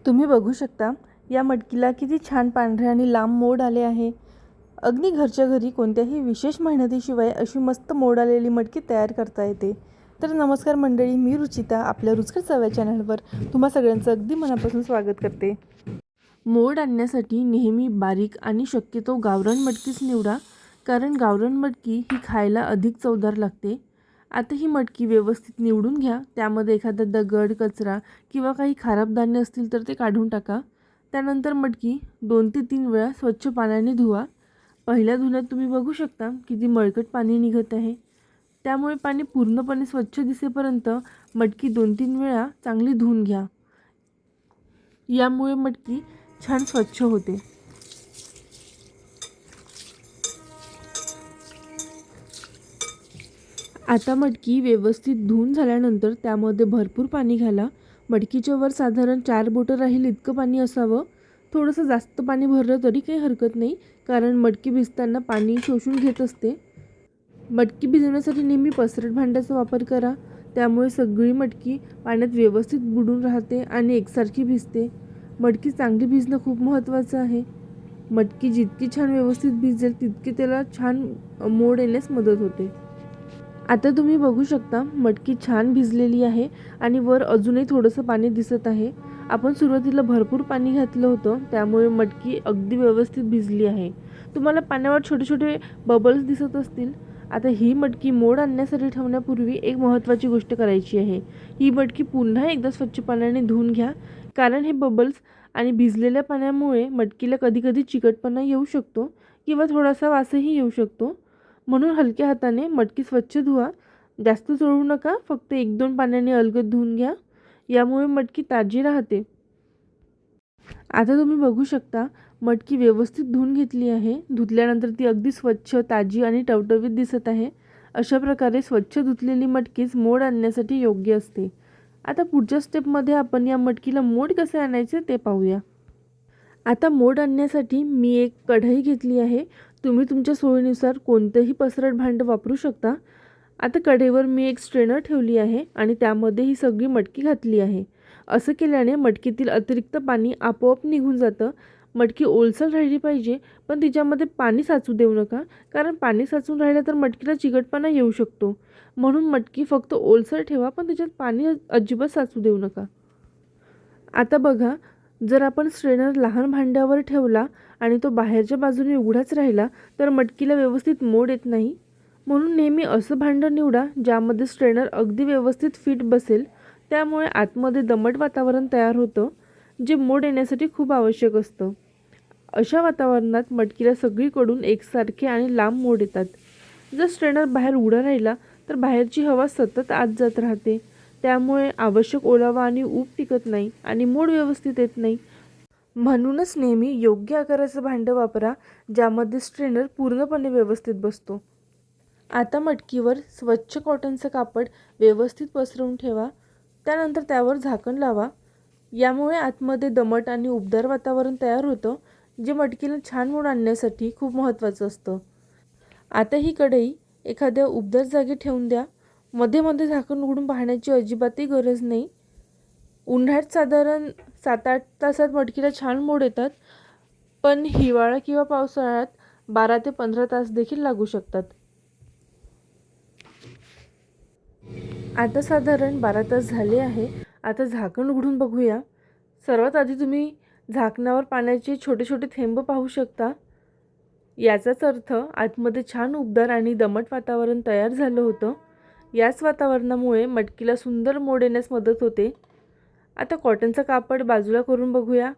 तुम्ही बघू शकता या मटकीला किती छान पांढरे आणि लांब मोड आले आहे। अगदी घरच्या घरी कोणत्याही विशेष मेहनतीशिवाय अशी मस्त मोड आलेली मटकी तयार करता येते। तर नमस्कार मंडळी, मी रुचिता आपल्या रुचकर चव्या चॅनलवर तुम्हा सगळ्यांचं अगदी मनापासून स्वागत करते। मोड आणण्यासाठी नेहमी बारीक आणि शक्यतो गावरान मटकीच निवडा, कारण गावरान मटकी ही खायला अधिक चवदार लागते। आता ही मटकी व्यवस्थित निवडून घ्या। त्यामध्ये एखादा दगड, कचरा किंवा काही खराब धान्य असतील तर ते काढून टाका। त्यानंतर मटकी 2 ते 3 वेळा स्वच्छ पाण्याने धुवा। पहिल्या धुण्यात तुम्ही बघू शकता किती मळकट पाणी निघत आहे। त्यामुळे पाणी पूर्णपणे स्वच्छ दिसेपर्यंत मटकी 2-3 वेळा चांगली धुवून घ्या। यामुळे मटकी छान स्वच्छ होते। आता मटकी व्यवस्थित धुवून झाल्यानंतर त्यामध्ये भरपूर पाणी घाला। मटकीच्या वर साधारण 4 बोटं राहील इतकं पाणी असावं। थोडंसं जास्त पाणी भरलं तरी काही हरकत नाही, कारण मटकी भिजताना पाणी शोषून घेत असते। मटकी भिजवण्यासाठी नेहमी पसरट भांड्याचा वापर करा, त्यामुळे सगळी मटकी पाण्यात व्यवस्थित बुडून राहते आणि एकसारखी भिजते। मटकी चांगली भिजणं खूप महत्त्वाचं आहे। मटकी जितकी छान व्यवस्थित भिजेल तितकी त्याला छान मोड येण्यास मदत होते। आता तुम्ही बघू शकता मटकी छान भिजलेली आहे आणि वर अजूनही थोडंसं पाणी दिसत आहे। आपण सुरुवातीला भरपूर पाणी घातलं होतं, त्यामुळे मटकी अगदी व्यवस्थित भिजली आहे। तुम्हाला पाण्यावर छोटे छोटे बबल्स दिसत असतील। आता ही मटकी मोड आणण्यासाठी ठेवण्यापूर्वी एक महत्त्वाची गोष्ट करायची आहे। ही मटकी पुन्हा एकदा स्वच्छ पाण्याने धुवून घ्या, कारण हे बबल्स आणि भिजलेल्या पाण्यामुळे मटकीला कधीकधी चिकटपणा येऊ शकतो किंवा थोडासा वासही येऊ शकतो। म्हणून हलक्या हाताने मटकी स्वच्छ धुवा। जास्त चोळू नका, फक्त 1-2 पाण्याने अलगद धुवून घ्या। यामुळे मटकी ताजी राहते। आता तुम्ही बघू शकता मटकी व्यवस्थित धुवून घेतली आहे। धुतल्यानंतर ती अगदी स्वच्छ, ताजी आणि टवटवीत दिसत आहे। अशा प्रकारे स्वच्छ धुतलेली मटकीच मोड आणण्यासाठी योग्य असते। आता पुढच्या स्टेपमध्ये आपण या मटकीला मोड कसे आणायचे ते पाहूया। आता मोड आणण्यासाठी मी एक कढई घेतली आहे। तुम्ही तुमच्या सोयीनुसार कोणतेही पसरट भांडं वापरू शकता। आता कढईवर मी एक स्ट्रेनर ठेवली आहे आणि त्यामध्ये ही सगळी मटकी घातली आहे। असं केल्याने मटकीतील अतिरिक्त पाणी आपोआप निघून जातं। मटकी ओलसर राहिली पाहिजे, पण तिच्यामध्ये पाणी साचू देऊ नका, कारण पाणी साचून राहिलं तर मटकीला चिकटपणा येऊ शकतो। म्हणून मटकी फक्त ओलसर ठेवा, पण त्याच्यात पाणी अजिबात साचू देऊ नका। आता बघा, जर आपण स्ट्रेनर लहान भांड्यावर ठेवला आणि तो बाहेरच्या बाजूने उघडाच राहिला तर मटकीला व्यवस्थित मोड येत नाही। म्हणून नेहमी असं भांडं निवडा ज्यामध्ये स्ट्रेनर अगदी व्यवस्थित फिट बसेल। त्यामुळे आतमध्ये दमट वातावरण तयार होतं, जे मोड येण्यासाठी खूप आवश्यक असतं। अशा वातावरणात मटकीला सगळीकडून एकसारखे आणि लांब मोड येतात। जर स्ट्रेनर बाहेर उघडा राहिला तर बाहेरची हवा सतत आत जात राहते, त्यामुळे आवश्यक ओलावा आणि ऊब टिकत नाही आणि मोड व्यवस्थित येत नाही। म्हणूनच नेहमी योग्य आकाराचं भांडं वापरा, ज्यामध्ये स्ट्रेनर पूर्णपणे व्यवस्थित बसतो। आता मटकीवर स्वच्छ कॉटनचं कापड व्यवस्थित पसरवून ठेवा। त्यानंतर त्यावर झाकण लावा। यामुळे आतमध्ये दमट आणि उबदार वातावरण तयार होतं, जे मटकीला छान मोड आणण्यासाठी खूप महत्त्वाचं असतं। आता ही कढई एखाद्या उबदार जागी ठेवून द्या। मध्ये मध्ये झाकण उघडून पाहण्याची अजिबातही गरज नाही। उन्हाळ्यात साधारण 7-8 तासात मटकीला छान मोड येतात, पण हिवाळा किंवा पावसाळ्यात 12 ते 15 तास देखील लागू शकतात। आता साधारण 12 तास झाले आहे। आता झाकण उघडून बघूया। सर्वात आधी तुम्ही झाकणावर पाण्याचे छोटे छोटे थेंब पाहू शकता। याचाच अर्थ आतमध्ये छान उबदार आणि दमट वातावरण तयार झालं होतं। याच वातावरणामुळे मटकीला सुंदर मोड येण्यास मदत होते। आता कॉटनचं कापड बाजूला करून बघूया।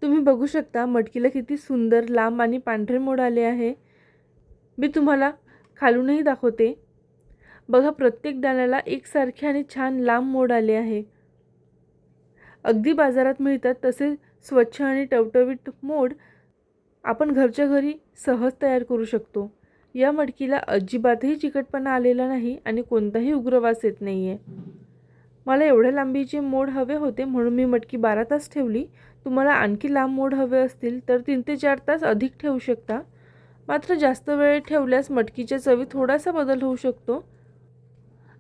तुम्ही बघू शकता मटकीला किती सुंदर लांब आणि पांढरे मोड आले आहे। मी तुम्हाला खालूनही दाखवते। बघा, प्रत्येक दाण्याला एकसारखे आणि छान लांब मोड आले आहे। अगदी बाजारात मिळतात तसे स्वच्छ आणि टवटवीत मोड आपण घरच्या घरी सहज तयार करू शकतो। या मटकीला अजिबातही चिकटपणा आलेला नाही आणि कोणताही उग्र वास येत नाहीये। मला एवढ्या लांबीचे मोड हवे होते, म्हणून मी मटकी 12 तास ठेवली। तुम्हाला आणखी लांब मोड हवे असतील तर 3 ते 4 तास अधिक ठेवू शकता। मात्र जास्त वेळ ठेवल्यास मटकीच्या चवीत थोडासा बदल होऊ शकतो।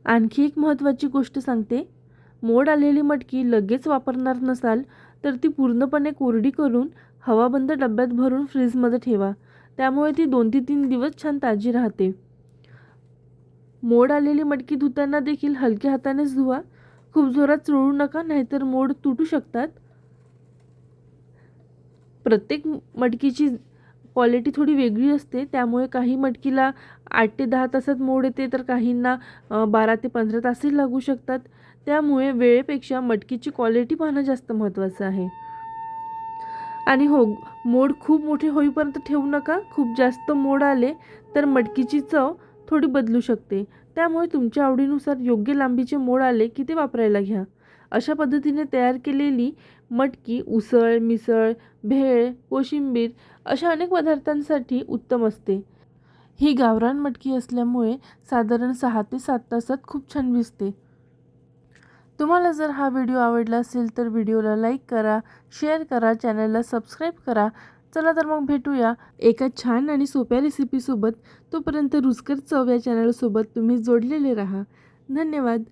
आणखी एक महत्त्वाची गोष्ट सांगते, मोड आलेली मटकी लगेच वापरणार नसाल तर ती पूर्णपणे कोरडी करून हवाबंद डब्यात भरून फ्रीजमध्ये ठेवा. त्यामुळे ती 2 ते 3 दिवस छान ताजी राहते. मोड आलेली मटकी धुताना देखील हलक्या हातानेच धुवा. खूप जोरात चोळू नका, नाहीतर मोड तुटू शकतात. प्रत्येक मटकीची क्वालिटी थोडी वेगळी असते, त्यामुळे काही मटकीला 8 ते 10 तासात मोड येते, तर काहींना 12 ते 15 तासही लागू शकतात. त्यामुळे वेळेपेक्षा मटकीची क्वालिटी पाहणं जास्त महत्त्वाचं आहे. आणि हो, मोड खूप मोठे होईपर्यंत ठेवू नका. खूप जास्त मोड आले तर मटकीची चव थोडी बदलू शकते. त्यामुळे तुमच्या आवडीनुसार योग्य लांबीचे मोड आले की ते वापरायला घ्या. अशा पद्धतीने तयार केलेली मटकी उसळ, मिसळ, भेळ, कोशिंबीर अशा अनेक पदार्थांसाठी उत्तम असते. ही गावरान मटकी असल्यामुळे साधारण 6 ते 7 तासात खूप छान भिजते. तुम्हाला जर हा व्हिडिओ आवडला असेल तर व्हिडिओला लाईक करा, शेअर करा, चॅनलला सबस्क्राईब करा. चला तर मग भेटूया एका छान आणि सोप्या रेसिपीसोबत. तोपर्यंत रुचकर चव या चॅनलसोबत तुम्ही जोडलेले राहा. धन्यवाद.